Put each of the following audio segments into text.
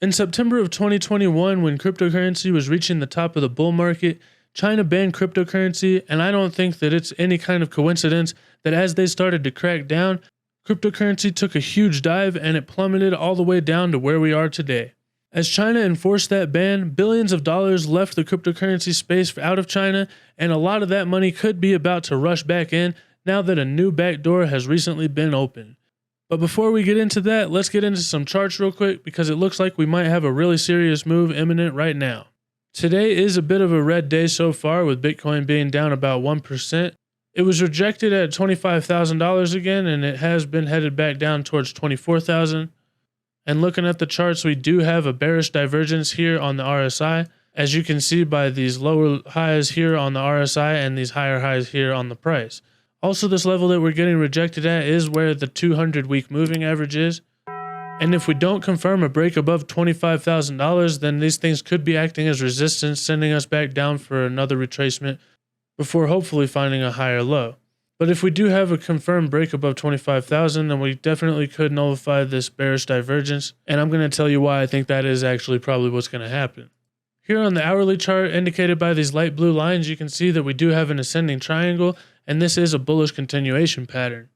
In September of 2021, when cryptocurrency was reaching the top of the bull market, China banned cryptocurrency, and I don't think that it's any kind of coincidence that as they started to crack down, cryptocurrency took a huge dive and it plummeted all the way down to where we are today. As China enforced that ban, billions of dollars left the cryptocurrency space out of China, and a lot of that money could be about to rush back in now that a new backdoor has recently been opened. But before we get into that, let's get into some charts real quick because it looks like we might have a really serious move imminent right now. Today is a bit of a red day so far, with Bitcoin being down about 1%. It was rejected at $25,000 again, and it has been headed back down towards $24,000. And looking at the charts, we do have a bearish divergence here on the RSI, as you can see by these lower highs here on the RSI and these higher highs here on the price. Also, this level that we're getting rejected at is where the 200-week moving average is. And if we don't confirm a break above $25,000, then these things could be acting as resistance, sending us back down for another retracement before hopefully finding a higher low. But if we do have a confirmed break above 25,000, then we definitely could nullify this bearish divergence, and I'm going to tell you why I think that is actually probably what's going to happen. Here on the hourly chart, indicated by these light blue lines, you can see that we do have an ascending triangle, and this is a bullish continuation pattern.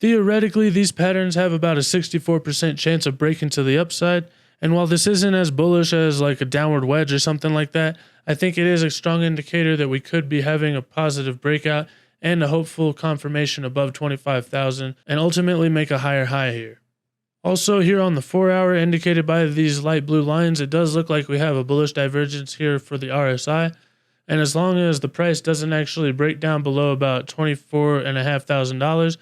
Theoretically, these patterns have about a 64% chance of breaking to the upside, and while this isn't as bullish as like a downward wedge or something like that, I think it is a strong indicator that we could be having a positive breakout and a hopeful confirmation above 25,000 and ultimately make a higher high here. Also, here on the 4-hour, indicated by these light blue lines, it does look like we have a bullish divergence here for the RSI, and as long as the price doesn't actually break down below about $24,500,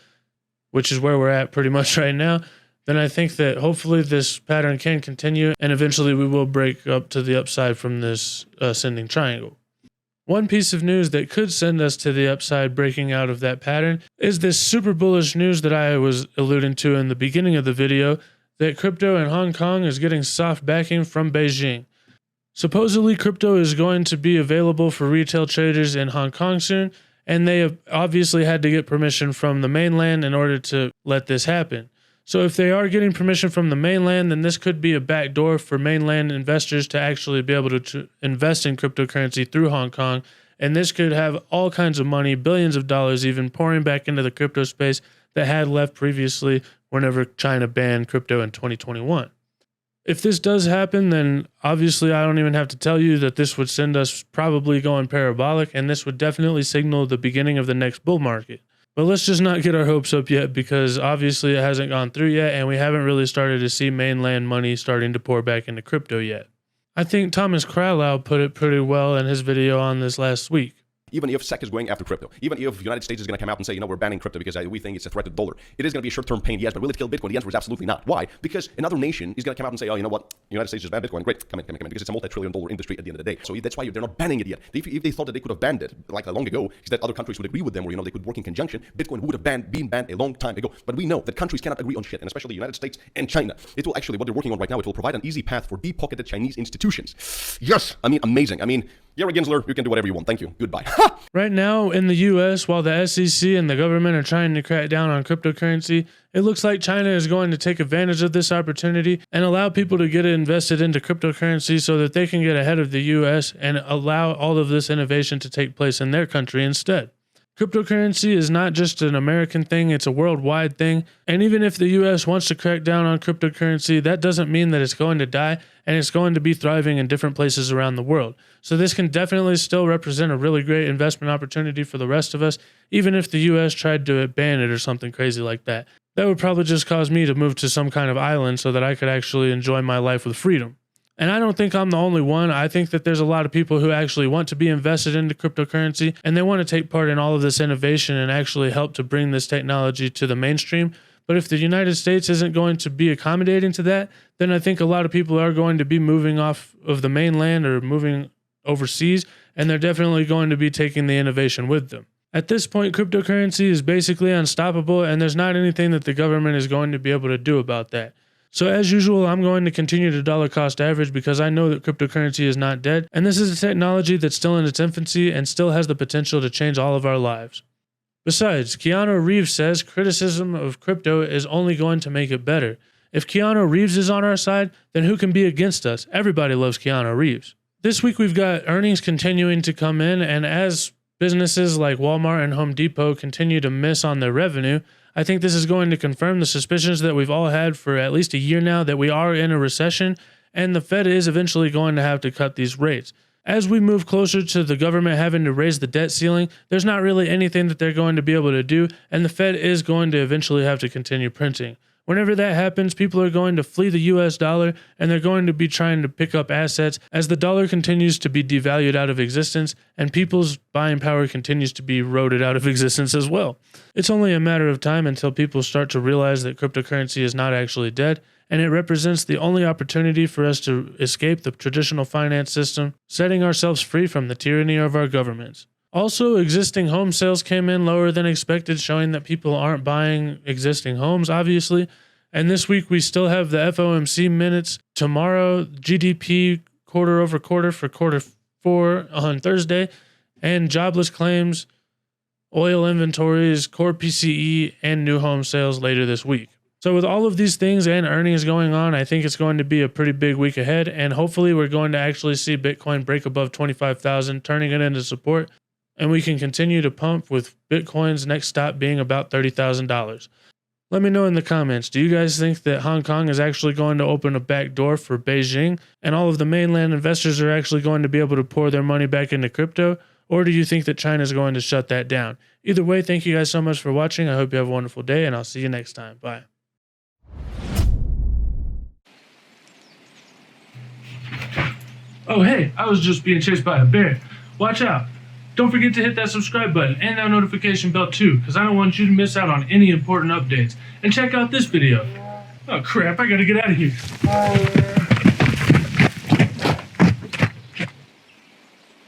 which is where we're at pretty much right now, then I think that hopefully this pattern can continue and eventually we will break up to the upside from this ascending triangle. One piece of news that could send us to the upside breaking out of that pattern is this super bullish news that I was alluding to in the beginning of the video, that crypto in Hong Kong is getting soft backing from Beijing. Supposedly crypto is going to be available for retail traders in Hong Kong soon, and they have obviously had to get permission from the mainland in order to let this happen. So if they are getting permission from the mainland, then this could be a backdoor for mainland investors to actually be able to invest in cryptocurrency through Hong Kong. And this could have all kinds of money, billions of dollars even, pouring back into the crypto space that had left previously whenever China banned crypto in 2021. If this does happen, then obviously I don't even have to tell you that this would send us probably going parabolic, and this would definitely signal the beginning of the next bull market. But let's just not get our hopes up yet, because obviously it hasn't gone through yet and we haven't really started to see mainland money starting to pour back into crypto yet. I think Thomas Crowley put it pretty well in his video on this last week. Even if SEC is going after crypto, even if the United States is going to come out and say, we're banning crypto because we think it's a threat to the dollar, it is going to be a short-term pain, yes, but will it kill Bitcoin? The answer is absolutely not. Why? Because another nation is going to come out and say, you know what, the United States just banned Bitcoin, great, come in, because it's a multi-trillion-dollar industry at the end of the day. So that's why they're not banning it yet. If they thought that they could have banned it like long ago, because that other countries would agree with them, or they could work in conjunction, Bitcoin would have been banned a long time ago. But we know that countries cannot agree on shit, and especially the United States and China. It will actually, what they're working on right now, it will provide an easy path for deep-pocketed Chinese institutions. Yes, amazing. Gary Gensler, you can do whatever you want. Thank you. Goodbye. Right now in the US, while the SEC and the government are trying to crack down on cryptocurrency, it looks like China is going to take advantage of this opportunity and allow people to get invested into cryptocurrency so that they can get ahead of the US and allow all of this innovation to take place in their country instead. Cryptocurrency is not just an American thing, it's a worldwide thing. And even if the US wants to crack down on cryptocurrency, that doesn't mean that it's going to die, and it's going to be thriving in different places around the world. So this can definitely still represent a really great investment opportunity for the rest of us, even if the US tried to ban it or something crazy like that. That would probably just cause me to move to some kind of island so that I could actually enjoy my life with freedom. And I don't think I'm the only one. I think that there's a lot of people who actually want to be invested into cryptocurrency, and they want to take part in all of this innovation and actually help to bring this technology to the mainstream. But if the United States isn't going to be accommodating to that, then I think a lot of people are going to be moving off of the mainland or moving overseas, and they're definitely going to be taking the innovation with them. At this point, cryptocurrency is basically unstoppable, and there's not anything that the government is going to be able to do about that. So as usual, I'm going to continue to dollar cost average because I know that cryptocurrency is not dead, and this is a technology that's still in its infancy and still has the potential to change all of our lives. Besides, Keanu Reeves says criticism of crypto is only going to make it better. If Keanu Reeves is on our side, then who can be against us? Everybody loves Keanu Reeves. This week we've got earnings continuing to come in, and as businesses like Walmart and Home Depot continue to miss on their revenue, I think this is going to confirm the suspicions that we've all had for at least a year now that we are in a recession, and the Fed is eventually going to have to cut these rates. As we move closer to the government having to raise the debt ceiling, there's not really anything that they're going to be able to do, and the Fed is going to eventually have to continue printing. Whenever that happens, people are going to flee the US dollar, and they're going to be trying to pick up assets as the dollar continues to be devalued out of existence and people's buying power continues to be eroded out of existence as well. It's only a matter of time until people start to realize that cryptocurrency is not actually dead, and it represents the only opportunity for us to escape the traditional finance system, setting ourselves free from the tyranny of our governments. Also, existing home sales came in lower than expected, showing that people aren't buying existing homes, obviously. And this week, we still have the FOMC minutes. Tomorrow, GDP quarter over quarter for quarter 4 on Thursday, and jobless claims, oil inventories, core PCE, and new home sales later this week. So with all of these things and earnings going on, I think it's going to be a pretty big week ahead, and hopefully we're going to actually see Bitcoin break above 25,000, turning it into support, and we can continue to pump with Bitcoin's next stop being about $30,000. Let me know in the comments, do you guys think that Hong Kong is actually going to open a back door for Beijing and all of the mainland investors are actually going to be able to pour their money back into crypto? Or do you think that China is going to shut that down? Either way, thank you guys so much for watching. I hope you have a wonderful day, and I'll see you next time. Bye. Oh hey, I was just being chased by a bear. Watch out. Don't forget to hit that subscribe button and that notification bell too, because I don't want you to miss out on any important updates. And check out this video. Oh crap, I gotta get out of here.